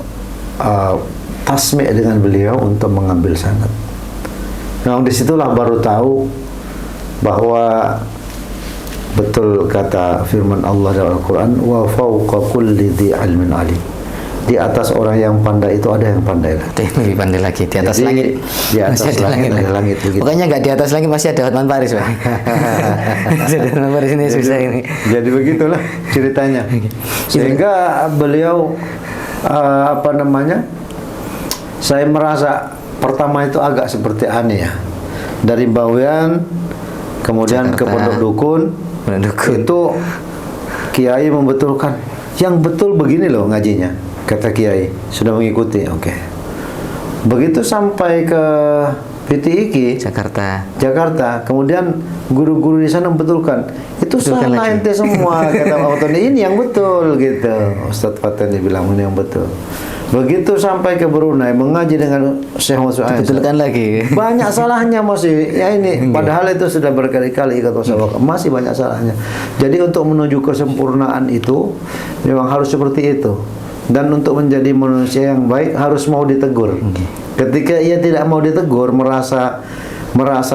tasmi' dengan beliau untuk mengambil sanad. Nah, disitulah baru tahu bahwa betul kata firman Allah dalam Al-Quran, wa fawqa kulli dhi ilmin alim. Di atas orang yang pandai itu ada yang pandai lagi. Lebih pandai lagi, di atas langit. Di atas langit begitu. Pokoknya nggak di atas langit masih ada Hotman Paris, Pak. Hotman Paris ini susah ini. Jadi begitulah ceritanya. Sehingga beliau saya merasa pertama itu agak seperti aneh, ya. Dari Bawean kemudian Jakarta, ke Pondok Dukun. Itu kiai membetulkan, yang betul begini loh ngajinya, kata kiai, sudah mengikuti. Oke. Begitu sampai ke PTIQ Jakarta, kemudian guru-guru di sana membetulkan, itu salah ente semua, kata Pak Fatoni, ini yang betul gitu. Ustaz Fatoni bilang ini yang betul. Begitu sampai ke Brunei mengaji dengan Syekh Muhammad Su'aisha, dibetulkan lagi. Banyak salahnya masih. Ya ini padahal itu sudah berkali-kali kata sahabat, masih banyak salahnya. Jadi untuk menuju kesempurnaan itu memang harus seperti itu. Dan untuk menjadi manusia yang baik harus mau ditegur. Ketika ia tidak mau ditegur, merasa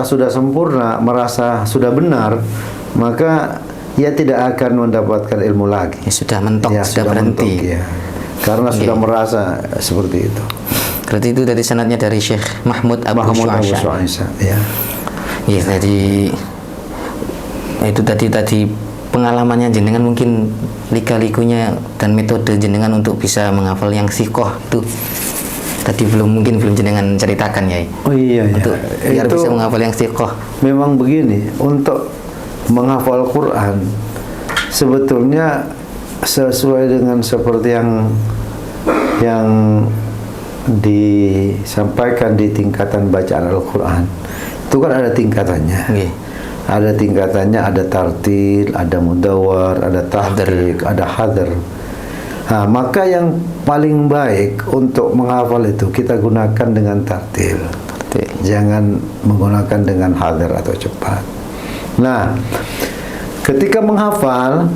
sudah sempurna, merasa sudah benar, maka ia tidak akan mendapatkan ilmu lagi. Ya, sudah mentok, sudah berhenti. Mentok, ya. Karena sudah merasa seperti itu. Berarti itu dari sanadnya dari Syekh Mahmud Abu Su'aisha. Ya. Iya, itu tadi pengalamannya jenengan, mungkin lika-likunya dan metode jenengan untuk bisa menghafal yang sikoh itu tadi belum jenengan ceritakan, ya. Oh iya, untuk biar itu bisa menghafal yang sikoh. Memang begini, untuk menghafal Quran sebetulnya sesuai dengan seperti yang disampaikan di tingkatan bacaan Al-Quran, itu kan ada tingkatannya. Ada tingkatannya, ada tartil, ada mudawwar, ada tahqiq, ada hadr. Nah, maka yang paling baik untuk menghafal itu kita gunakan dengan tartil. Jangan menggunakan dengan hadr atau cepat. Nah, ketika menghafal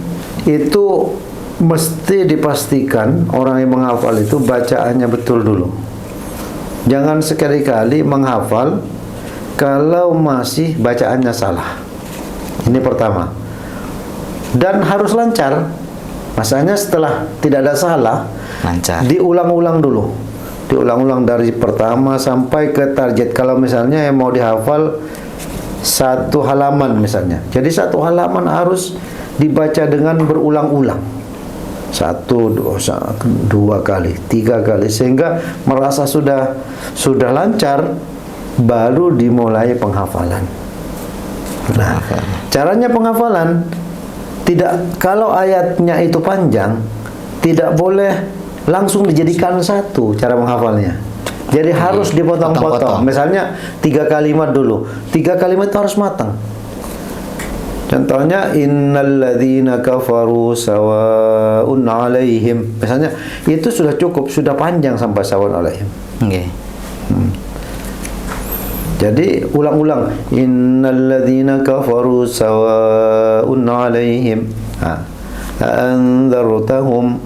itu mesti dipastikan orang yang menghafal itu bacaannya betul dulu. Jangan sekali-kali menghafal kalau masih bacaannya salah. Ini pertama. Dan harus lancar. Masanya setelah tidak ada salah, lancar. Diulang-ulang dulu. diulang-ulang dari pertama sampai ke target. Kalau misalnya yang mau dihafal satu halaman misalnya, jadi satu halaman harus dibaca dengan berulang-ulang, satu, dua kali, tiga kali, sehingga merasa sudah lancar, baru dimulai penghafalan. Nah, caranya penghafalan tidak, kalau ayatnya itu panjang, tidak boleh langsung dijadikan satu cara menghafalnya. Jadi harus dipotong-potong. Misalnya 3 kalimat dulu. 3 kalimat itu harus matang. Contohnya innalladzina kafaru sawa'un 'alaihim. Misalnya itu sudah cukup, sudah panjang sampai sawa'un 'alaihim. Nggih. Jadi ulang-ulang innalladzina kafaru sawa'un 'alaihim. Anzartahum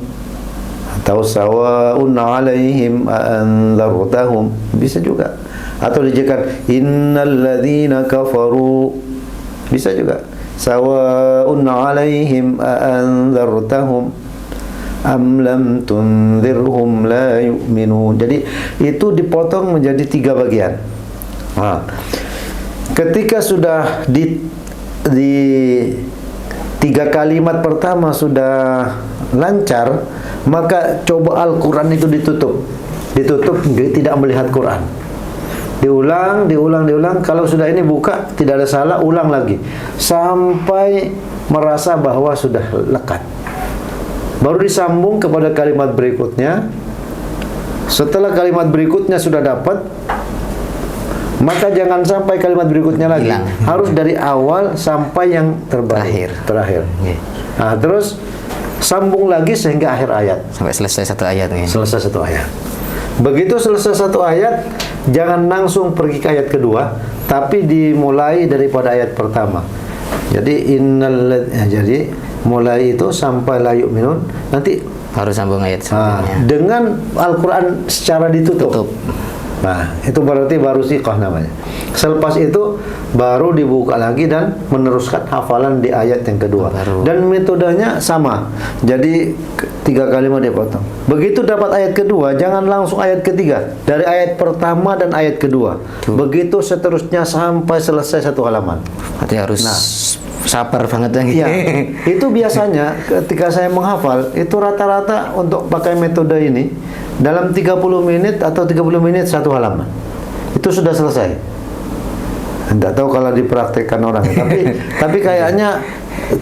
atau sawa'un 'alaihim anzartahum, bisa juga. Atau dijadikan innalladzina kafaru, bisa juga. Sawa'un 'alaihim anzartahum am lam tunzirhum la yu'minun. Jadi itu dipotong menjadi 3 bagian. Nah, ketika sudah di 3 kalimat pertama sudah lancar, maka coba Al-Quran itu ditutup, tidak melihat Quran. Diulang. Kalau sudah ini buka, tidak ada salah, ulang lagi sampai merasa bahwa sudah lekat. Baru disambung kepada kalimat berikutnya. Setelah kalimat berikutnya sudah dapat, maka jangan sampai kalimat berikutnya lagi. Harus dari awal sampai yang terakhir. Nah, terus sambung lagi sehingga akhir ayat. Sampai selesai satu ayat. Selesai satu ayat. Begitu selesai satu ayat, jangan langsung pergi ke ayat kedua, tapi dimulai daripada ayat pertama. Jadi jadi mulai itu sampai la yu'minun, nanti harus sambung ayat sebelumnya. Dengan Al-Quran secara ditutup. Nah, itu berarti baru siqah namanya. Selepas itu baru dibuka lagi dan meneruskan hafalan di ayat yang kedua. Dan metodenya sama. Jadi 3 kalimat dipotong. Begitu dapat ayat kedua, jangan langsung ayat ketiga. Dari ayat pertama dan ayat kedua. Begitu seterusnya sampai selesai satu halaman. Berarti harus sabar banget yang ya. Itu biasanya ketika saya menghafal, itu rata-rata untuk pakai metode ini dalam 30 menit atau 30 menit satu halaman. Itu sudah selesai. Tidak tahu kalau dipraktekkan orang, tapi kayaknya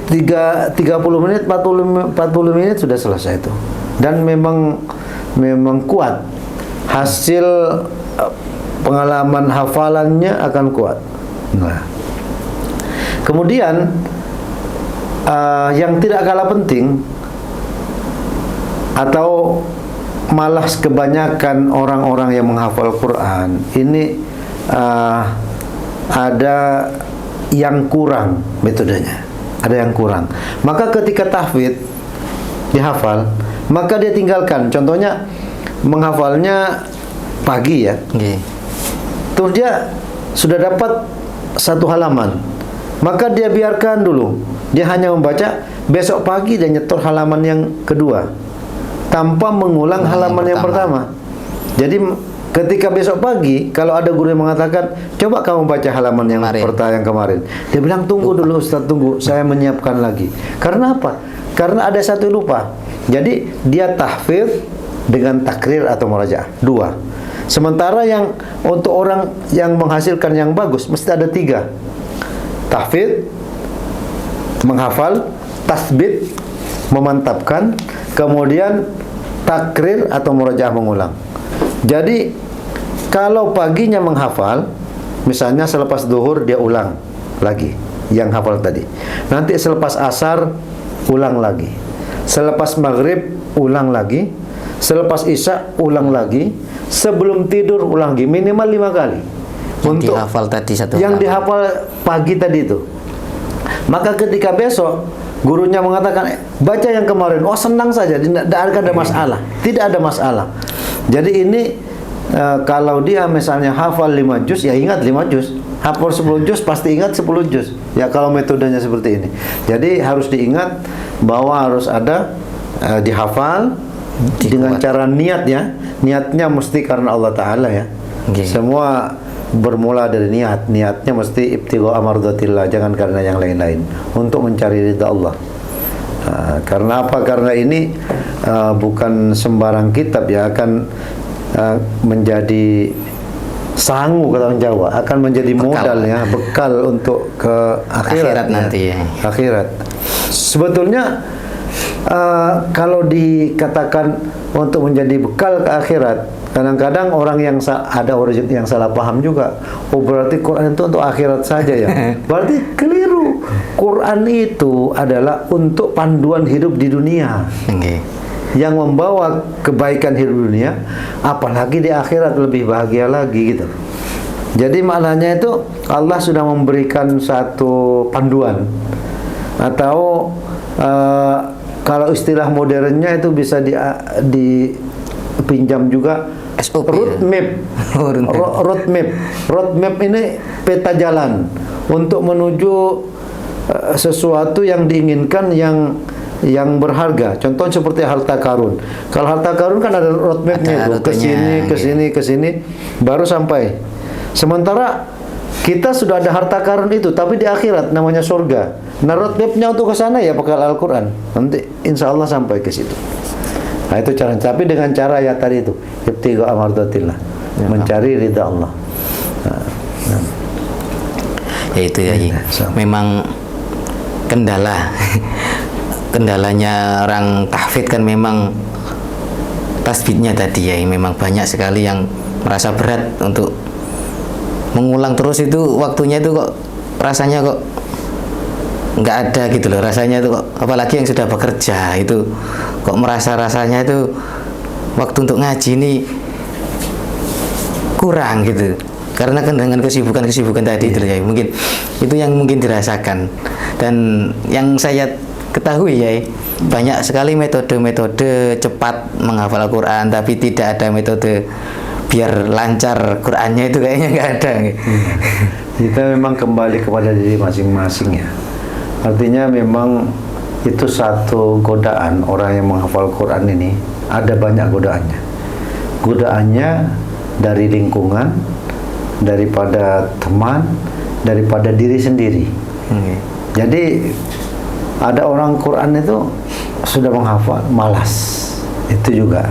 30 menit 40 menit sudah selesai itu. Dan memang kuat. Hasil pengalaman hafalannya akan kuat. Nah, kemudian yang tidak kalah penting, atau malah kebanyakan orang-orang yang menghafal Quran ini ada yang kurang metodenya, ada yang kurang. Maka ketika tahfidz dihafal, maka dia tinggalkan. Contohnya menghafalnya pagi ya, terus dia sudah dapat satu halaman, maka dia biarkan dulu. Dia hanya membaca, besok pagi dia nyetor halaman yang kedua tanpa mengulang halaman yang pertama. Jadi ketika besok pagi, kalau ada guru yang mengatakan, coba kamu baca halaman yang pertama yang kemarin, dia bilang, tunggu dulu Ustaz, tunggu, saya menyiapkan lagi. Karena apa? Karena ada satu lupa. Jadi dia tahfidz dengan takrir atau murajaah, 2. Sementara yang untuk orang yang menghasilkan yang bagus mesti ada 3. Tahfidz, menghafal, tasbit, memantapkan, kemudian takrir atau murajaah, mengulang. Jadi kalau paginya menghafal, misalnya selepas zuhur dia ulang lagi yang hafal tadi. Nanti selepas asar ulang lagi. Selepas maghrib ulang lagi. Selepas isya ulang lagi. Sebelum tidur ulang lagi, minimal 5 kali. Untuk dihafal tadi satu. Yang dihafal pagi tadi itu. Maka ketika besok gurunya mengatakan, baca yang kemarin, oh senang saja, tidak ada masalah. Tidak ada masalah. Jadi ini kalau dia misalnya hafal 5 juz, ya ingat 5 juz. Hafal 10 juz, pasti ingat 10 juz. Ya kalau metodenya seperti ini. Jadi harus diingat bahwa harus ada dihafal, dengan cara niatnya mesti karena Allah Ta'ala ya. Okay. Semua bermula dari niatnya mesti ibtigha amardatillah, jangan karena yang lain-lain, untuk mencari ridha Allah. Karena apa? Karena ini bukan sembarang kitab ya, akan menjadi sangu kata orang Jawa, akan menjadi modal ya, bekal untuk ke akhirat nanti ya. Akhirat. Sebetulnya kalau dikatakan untuk menjadi bekal ke akhirat, kadang-kadang orang yang ada orang yang salah paham juga. Oh, berarti Quran itu untuk akhirat saja ya. Berarti keliru. Quran itu adalah untuk panduan hidup di dunia. Okay. Yang membawa kebaikan hidup dunia, apalagi di akhirat lebih bahagia lagi gitu. Jadi maknanya itu Allah sudah memberikan satu panduan, atau kalau istilah modernnya itu bisa dipinjam juga SOP, roadmap. Roadmap ini peta jalan untuk menuju sesuatu yang diinginkan, yang berharga. Contoh seperti harta karun. Kalau harta karun kan ada roadmapnya, ke sini, baru sampai. Sementara kita sudah ada harta karun itu, tapi di akhirat namanya surga. Nah, roadmapnya untuk ke sana ya pakai Al-Quran. Nanti insya Allah sampai ke situ. Nah, itu cara. Tapi dengan cara ya tadi itu, ibtigha amardatillah, mencari ridha Allah. Ya itu ya. Memang kendalanya orang tahfidz kan memang tasbihnya tadi ya, memang banyak sekali yang merasa berat untuk mengulang terus, itu waktunya itu kok rasanya kok nggak ada gitu loh, rasanya itu kok, apalagi yang sudah bekerja itu kok merasa rasanya itu waktu untuk ngaji ini kurang gitu, karena kan dengan kesibukan tadi itu ya, mungkin itu yang mungkin dirasakan. Dan yang saya ketahui ya, banyak sekali metode-metode cepat menghafal Al-Quran, tapi tidak ada metode biar lancar Qurannya, itu kayaknya nggak ada. Kita memang kembali kepada diri masing-masing ya. Artinya memang itu satu godaan orang yang menghafal Quran ini, ada banyak godaannya. Godaannya dari lingkungan, daripada teman, daripada diri sendiri. Jadi ada orang Quran itu sudah menghafal, malas, itu juga.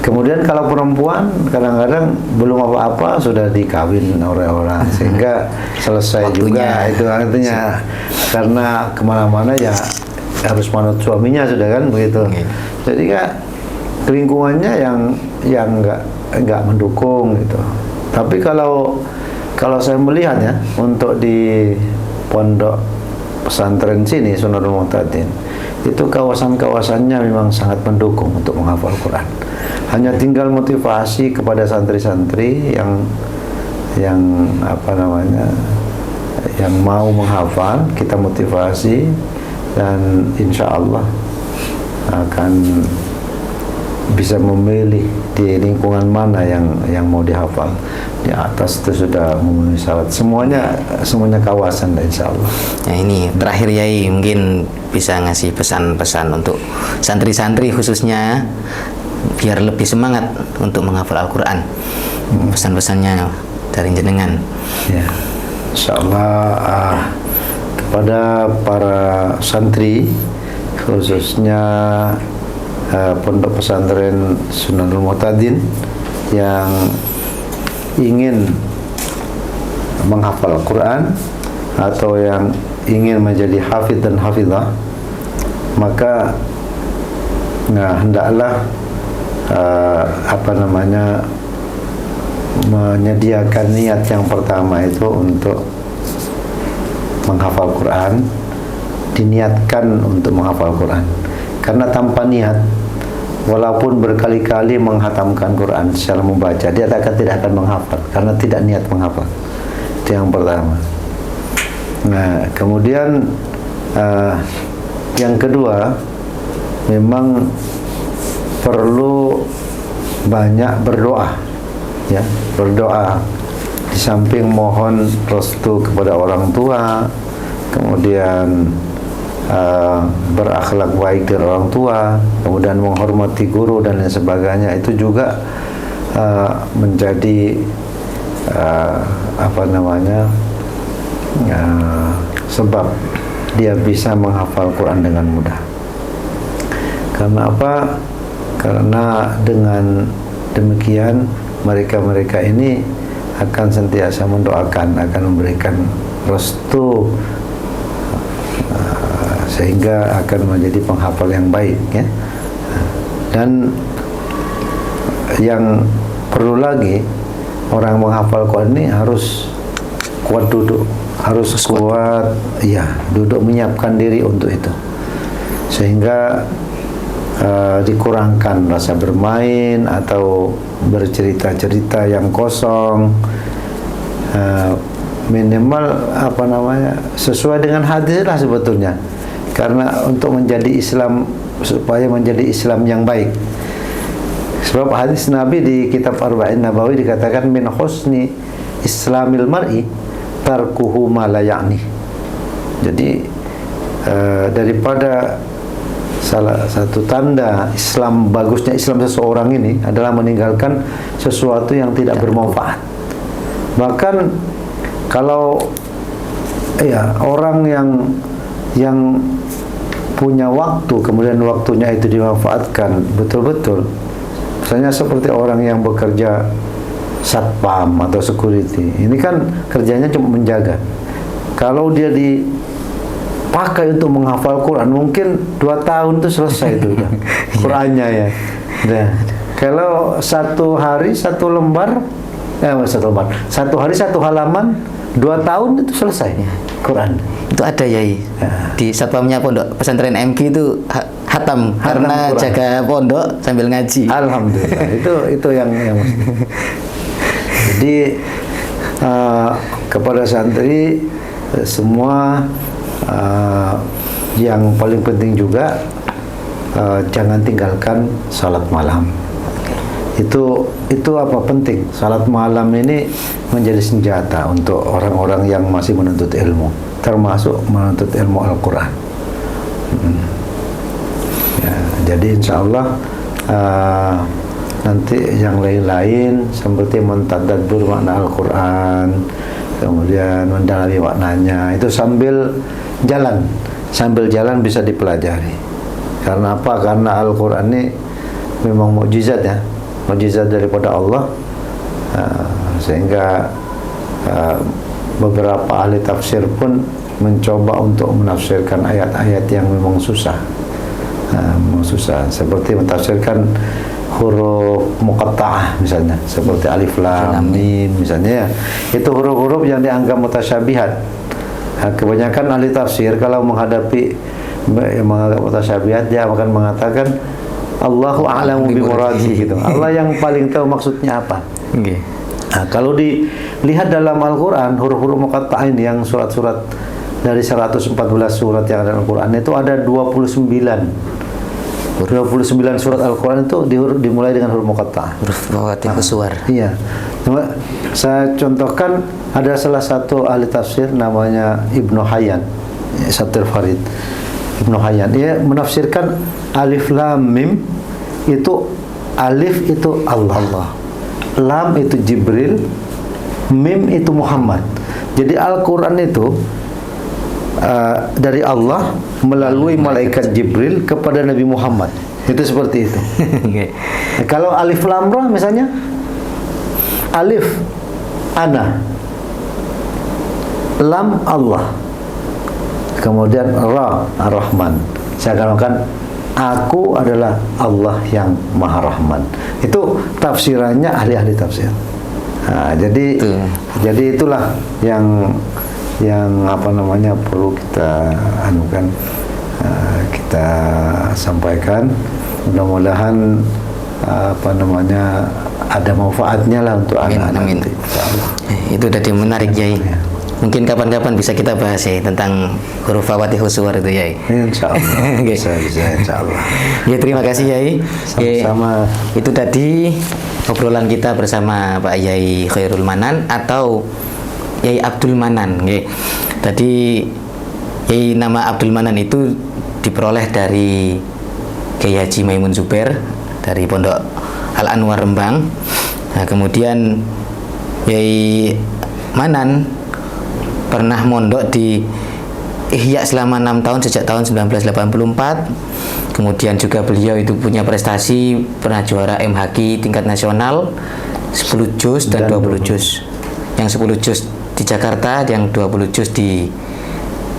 Kemudian kalau perempuan kadang-kadang belum apa-apa sudah dikawin oleh orang, sehingga selesai waktunya. Juga itu artinya karena kemana-mana ya harus manut suaminya sudah kan begitu. Jadi kan lingkungannya yang nggak mendukung gitu. Tapi kalau saya melihat ya, untuk di pondok pesantren sini Sunnahul Muhtadin, itu kawasan-kawasannya memang sangat mendukung untuk menghafal Quran. Hanya tinggal motivasi kepada santri-santri yang apa namanya, yang mau menghafal, kita motivasi, dan insya Allah akan bisa memilih di lingkungan mana yang mau dihafal. Di atas itu sudah memenuhi syarat, semuanya kawasan, dan insya Allah. Nah, ini terakhir Yai, mungkin bisa ngasih pesan-pesan untuk santri-santri khususnya biar lebih semangat untuk menghafal Al-Quran. Pesan-pesannya dari jenengan. Ya, insya Allah kepada para santri khususnya pondok pesantren Sunnahul Muhtadin yang ingin menghafal Quran atau yang ingin menjadi hafidh dan hafidhah, maka hendaklah menyediakan niat yang pertama itu untuk menghafal Quran, diniatkan untuk menghafal Quran. Karena tanpa niat, walaupun berkali-kali menghatamkan Quran secara membaca, dia tidak akan menghafal karena tidak niat menghafal. Itu yang pertama. Nah, kemudian yang kedua, memang perlu banyak berdoa, ya, berdoa di samping mohon restu kepada orang tua, kemudian berakhlak baik dari orang tua, kemudian menghormati guru dan lain sebagainya, itu juga menjadi sebab dia bisa menghafal Quran dengan mudah. Karena apa? Karena dengan demikian mereka ini akan sentiasa mendoakan, akan memberikan restu, sehingga akan menjadi penghafal yang baik, ya. Dan yang perlu lagi, orang menghafal Quran ini harus kuat duduk, harus kuat, ya, duduk menyiapkan diri untuk itu, sehingga dikurangkan rasa bermain atau bercerita-cerita yang kosong. Minimal sesuai dengan hadis lah sebetulnya, karena untuk menjadi Islam, supaya menjadi Islam yang baik. Sebab hadis Nabi di kitab Arba'in Nabawi dikatakan min husni islamil mar'i tarkuhu ma la ya'ni. Jadi daripada salah satu tanda Islam, bagusnya Islam seseorang ini adalah meninggalkan sesuatu yang tidak bermanfaat. Bahkan kalau orang yang punya waktu, kemudian waktunya itu dimanfaatkan betul-betul, misalnya seperti orang yang bekerja satpam atau security, ini kan kerjanya cuma menjaga. Kalau dia dipakai untuk menghafal Quran, mungkin 2 tahun itu selesai itu Qurannya, ya. Nah, kalau satu hari satu lembar, satu hari satu halaman, 2 tahun itu selesai Quran. Itu ada, Yai, di satpamnya pondok pesantren MG itu hatam karena Quran. Jaga pondok sambil ngaji. Alhamdulillah. itu yang mesti. Jadi kepada santri semua, yang paling penting juga jangan tinggalkan salat malam. Itu apa penting? Salat malam ini menjadi senjata untuk orang-orang yang masih menuntut ilmu, termasuk menuntut ilmu Al-Quran. Ya, jadi insya Allah nanti yang lain-lain seperti mentadabbur makna Al-Quran, kemudian mendalami maknanya, itu sambil jalan bisa dipelajari. Karena apa? Karena Al-Quran ini memang mukjizat, ya, mukjizat daripada Allah, sehingga beberapa ahli tafsir pun mencoba untuk menafsirkan ayat-ayat yang memang susah, seperti mentafsirkan huruf muqatta'ah misalnya, seperti alif lam mim misalnya, ya. Itu huruf-huruf yang dianggap mutasyabihat. Kebanyakan ahli tafsir kalau menghadapi yang menganggap mutasyabihat, dia akan mengatakan Allahu a'lamu bi muradihi, gitu. Allah yang paling tahu maksudnya apa. Okay. Nah, kalau dilihat dalam Al-Quran, huruf-huruf muqatta'ah ini, yang surat-surat dari 114 surat yang ada Al-Quran, itu ada 29 surat Al-Quran itu dimulai dengan huruf muqatta'ah. Huruf muqatta'ah suar. Iya. Cuma saya contohkan, ada salah satu ahli tafsir namanya Ibnu Hayyan, Sattir Farid. Ibnu Hayyan, dia menafsirkan alif lam mim, itu alif itu Allah, lam itu Jibril, mim itu Muhammad. Jadi Al-Quran itu dari Allah melalui malaikat Jibril kepada Nabi Muhammad. Itu seperti itu. Okay. Kalau alif lam ra misalnya, alif ana, lam Allah, kemudian ra ar-Rahman. Saya katakan aku adalah Allah yang Maha Rahman. Itu tafsirannya ahli-ahli tafsir. Nah, jadi itulah yang perlu kita kita sampaikan. Mudah-mudahan ada manfaatnya lah untuk anak-anak. Itu tadi menarik, Yai. Mungkin kapan-kapan bisa kita bahas, ya, tentang huruf Fatihus Suwar itu, Yai. Insyaallah. Bisa insyaallah. Ya, terima kasih, Yai. Sama-sama. Itu tadi obrolan kita bersama Pak Yai Khairul Manan atau Yai Abdul Manan. Tadi Nama Abdul Manan itu diperoleh dari Kiai Haji Maimun Zubair dari Pondok Al Anwar Rembang. Nah, kemudian Kiai Manan pernah mondok di Ihya selama 6 tahun sejak tahun 1984. Kemudian juga beliau itu punya prestasi, pernah juara MHQ tingkat nasional 10 juz dan 20 juz. Yang 10 juz di Jakarta, yang 20 juz di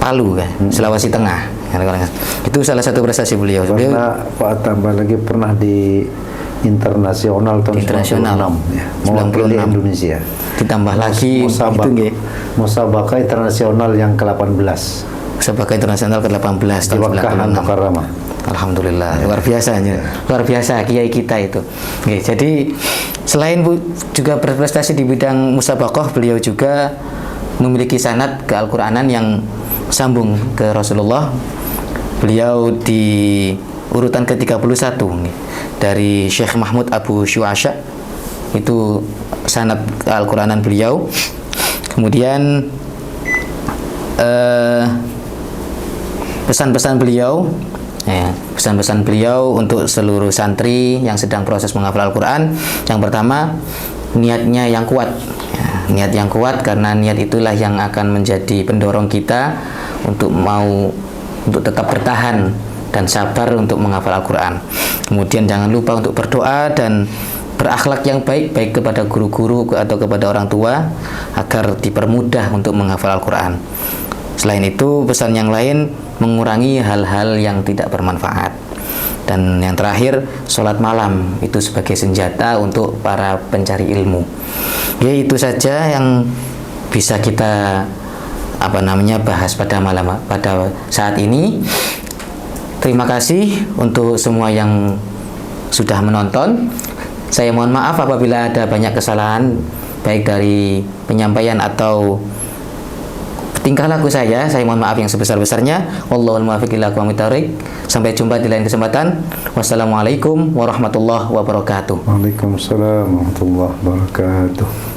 Palu kan, Sulawesi Tengah. Itu salah satu prestasi beliau. Pernah Pak tambah lagi pernah di internasional tahun 96 ya, mewakili Indonesia. Ditambah lagi Musabaqah internasional yang ke-18. Musabaqah internasional ke-18 tahun 96. Alhamdulillah, luar biasa, luar biasa kiai kita itu. Oke, jadi selain juga berprestasi di bidang musabaqah, beliau juga memiliki sanad ke Al-Qur'anan yang sambung ke Rasulullah. Beliau di urutan ke-31 dari Syekh Mahmud Abu Syu'asha, itu sanad Al-Qur'anan beliau. Kemudian pesan-pesan beliau, pesan-pesan beliau untuk seluruh santri yang sedang proses menghafal Al-Quran. Yang pertama, niatnya yang kuat. Niat yang kuat, karena niat itulah yang akan menjadi pendorong kita untuk tetap bertahan dan sabar untuk menghafal Al-Quran. Kemudian jangan lupa untuk berdoa dan berakhlak yang baik, baik kepada guru-guru atau kepada orang tua, agar dipermudah untuk menghafal Al-Quran. Selain itu, pesan yang lain, mengurangi hal-hal yang tidak bermanfaat. Dan yang terakhir, sholat malam itu sebagai senjata untuk para pencari ilmu. Ya, itu saja yang bisa kita bahas pada saat ini. Terima kasih untuk semua yang sudah menonton. Saya mohon maaf apabila ada banyak kesalahan, baik dari penyampaian atau tingkah laku saya mohon maaf yang sebesar-besarnya. Wallahul muwaffiq ila aqwamit thoriq. Sampai jumpa di lain kesempatan. Wassalamualaikum warahmatullahi wabarakatuh. Waalaikumsalam warahmatullahi wabarakatuh.